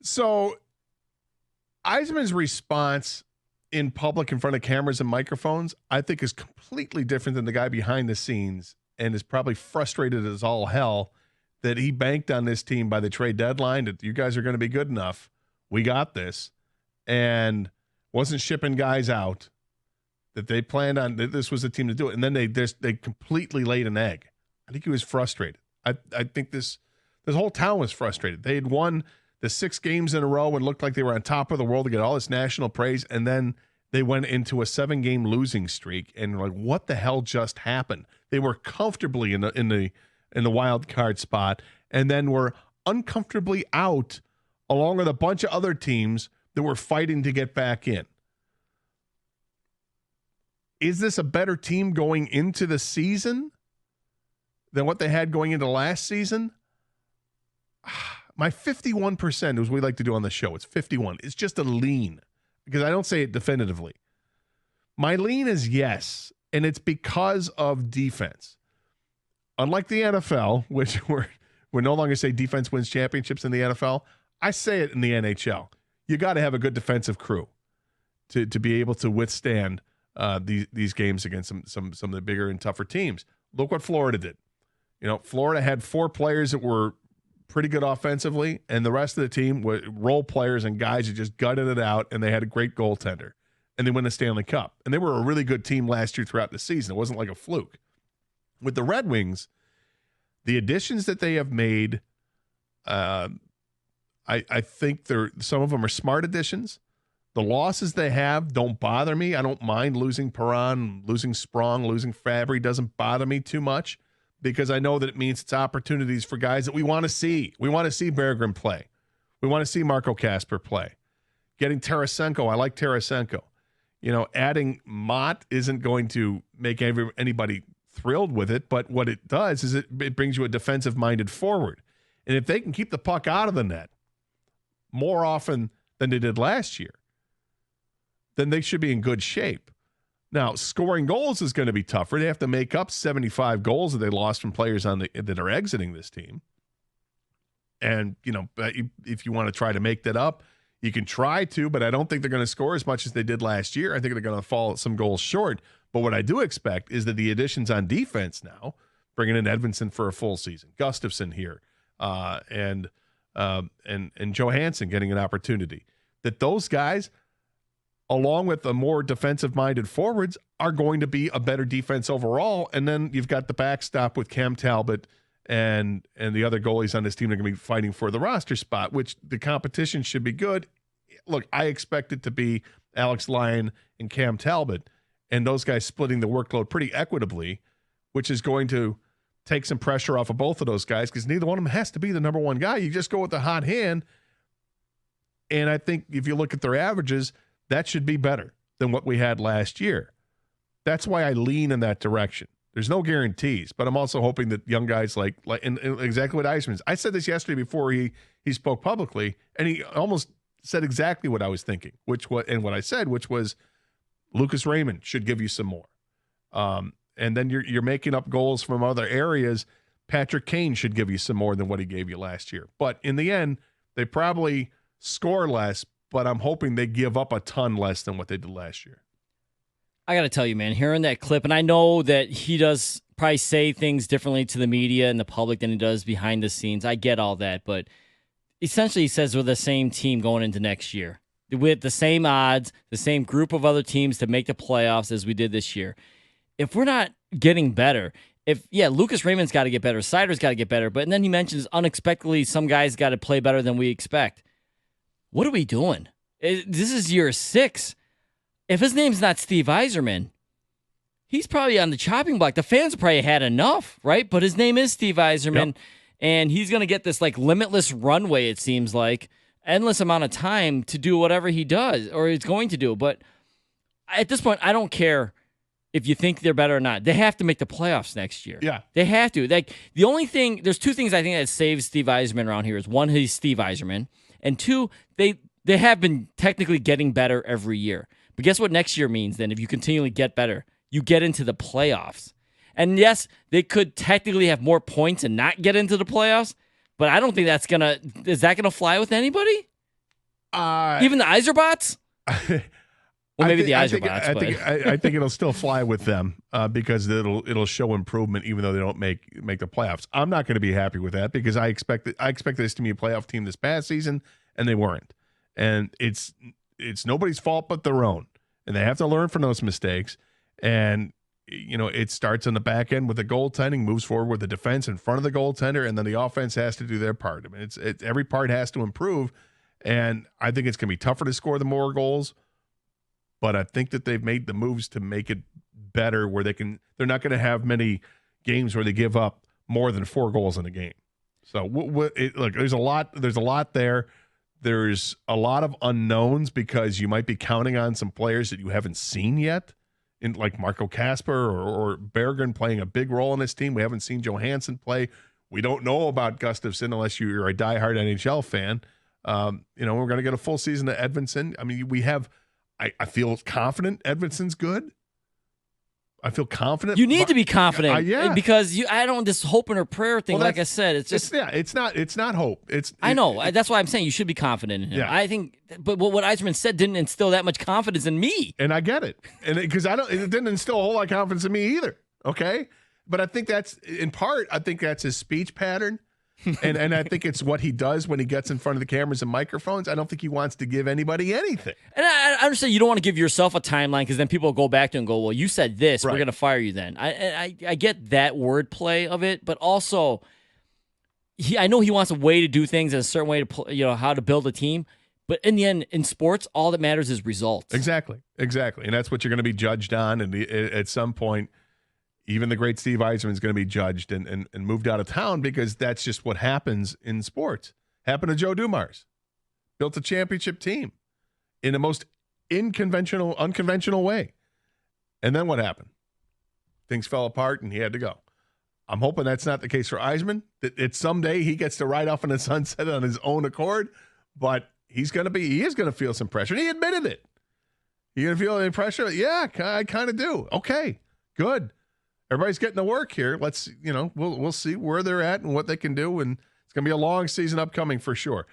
So Yzerman's response in public in front of cameras and microphones, I think, is completely different than the guy behind the scenes and is probably frustrated as all hell that he banked on this team by the trade deadline, that you guys are going to be good enough. We got this. And wasn't shipping guys out, that they planned on, that this was the team to do it. And then they completely laid an egg. I think he was frustrated. I think this whole town was frustrated. They had won the 6 games in a row and looked like they were on top of the world to get all this national praise. And then they went into a 7-game losing streak and like, what the hell just happened? They were comfortably in the wild card spot and then were uncomfortably out along with a bunch of other teams that were fighting to get back in. Is this a better team going into the season than what they had going into last season? My 51%, as we like to do on the show, it's 51. It's just a lean because I don't say it definitively. My lean is yes, and it's because of defense. Unlike the NFL, which we're no longer say defense wins championships in the NFL, I say it in the NHL. You got to have a good defensive crew to be able to withstand these games against some of the bigger and tougher teams. Look what Florida did. Florida had 4 players that were pretty good offensively, and the rest of the team were role players and guys who just gutted it out, and they had a great goaltender, and they won the Stanley Cup. And they were a really good team last year throughout the season. It wasn't like a fluke. With the Red Wings, the additions that they have made, I think some of them are smart additions. The losses they have don't bother me. I don't mind losing Perron, losing Sprong, losing Fabry. Doesn't bother me too much because I know that it means it's opportunities for guys that we want to see. We want to see Berggren play. We want to see Marco Kasper play. Getting Tarasenko, I like Tarasenko. Adding Mott isn't going to make anybody thrilled with it, but what it does is it brings you a defensive-minded forward. And if they can keep the puck out of the net more often than they did last year, then they should be in good shape. Now, scoring goals is going to be tougher. They have to make up 75 goals that they lost from players that are exiting this team. And, if you want to try to make that up, you can try to, but I don't think they're going to score as much as they did last year. I think they're going to fall some goals short. But what I do expect is that the additions on defense now, bringing in Edvinsson for a full season, Gustafsson here, and Johansson getting an opportunity, that those guys, along with the more defensive-minded forwards, are going to be a better defense overall. And then you've got the backstop with Cam Talbot and the other goalies on this team that are going to be fighting for the roster spot, which the competition should be good. Look, I expect it to be Alex Lyon and Cam Talbot, and those guys splitting the workload pretty equitably, which is going to take some pressure off of both of those guys because neither one of them has to be the number one guy. You just go with the hot hand. And I think if you look at their averages, that should be better than what we had last year. That's why I lean in that direction. There's no guarantees, but I'm also hoping that young guys like and exactly what Yzerman's. I said this yesterday before he spoke publicly, and he almost said exactly what I was thinking, which was Lucas Raymond should give you some more. And then you're making up goals from other areas. Patrick Kane should give you some more than what he gave you last year. But in the end, they probably score less, but I'm hoping they give up a ton less than what they did last year. I got to tell you, man, hearing that clip, and I know that he does probably say things differently to the media and the public than he does behind the scenes. I get all that, but essentially he says we're the same team going into next year. With the same odds, the same group of other teams to make the playoffs as we did this year. If we're not getting better, Lucas Raymond's got to get better, Seider's got to get better, but then he mentions unexpectedly some guys got to play better than we expect. What are we doing? This is year 6. If his name's not Steve Yzerman, he's probably on the chopping block. The fans have probably had enough, right? But his name is Steve Yzerman, and he's going to get this limitless runway, it seems like, endless amount of time to do whatever he does or he's going to do. But at this point, I don't care if you think they're better or not. They have to make the playoffs next year. Yeah. They have to. The only thing, there's 2 things I think that saves Steve Yzerman around here is, 1, he's Steve Yzerman, and 2, they have been technically getting better every year. But guess what next year means then? If you continually get better, you get into the playoffs. And yes, they could technically have more points and not get into the playoffs, but I don't think is that going to fly with anybody? Even the Yzerbots? Well, maybe the I Yzerbots. I think it'll still fly with them because it'll show improvement even though they don't make the playoffs. I'm not going to be happy with that because I expected this to be a playoff team this past season and they weren't. And it's nobody's fault but their own. And they have to learn from those mistakes. And it starts on the back end with the goaltending, moves forward with the defense in front of the goaltender, and then the offense has to do their part. I mean, it's every part has to improve. And I think it's going to be tougher to score the more goals. But I think that they've made the moves to make it better where they're not going to have many games where they give up more than 4 goals in a game. So look, there's a lot there. There's a lot of unknowns because you might be counting on some players that you haven't seen yet, in like Marco Kasper or Berggren playing a big role in this team. We haven't seen Johansson play. We don't know about Gustafsson unless you're a diehard NHL fan. We're going to get a full season of Edvinsson. I mean, we have. I feel confident Edvinsson's good. I feel confident. You need to be confident, yeah, because I don't this hoping or prayer thing. Well, like I said, it's just it's not hope. I know that's why I'm saying you should be confident in him. Yeah. I think, but what Yzerman said didn't instill that much confidence in me, and I get it, and because it didn't instill a whole lot of confidence in me either. Okay, but I think that's in part. I think that's his speech pattern. and I think it's what he does when he gets in front of the cameras and microphones. I don't think he wants to give anybody anything. And I understand you don't want to give yourself a timeline because then people will go back to and go, well, you said this. Right. We're going to fire you then. I get that wordplay of it, but also I know he wants a way to do things, a certain way to how to build a team. But in the end, in sports, all that matters is results. Exactly. And that's what you're going to be judged on. And at some point, even the great Steve Yzerman is going to be judged and moved out of town because that's just what happens in sports. Happened to Joe Dumars. Built a championship team in the most unconventional way. And then what happened? Things fell apart and he had to go. I'm hoping that's not the case for Yzerman, that someday he gets to ride off in the sunset on his own accord, but he is going to feel some pressure. And he admitted it. You going to feel any pressure? Yeah, I kind of do. Okay, good. Everybody's getting to work here. Let's, we'll see where they're at and what they can do. And it's going to be a long season upcoming for sure.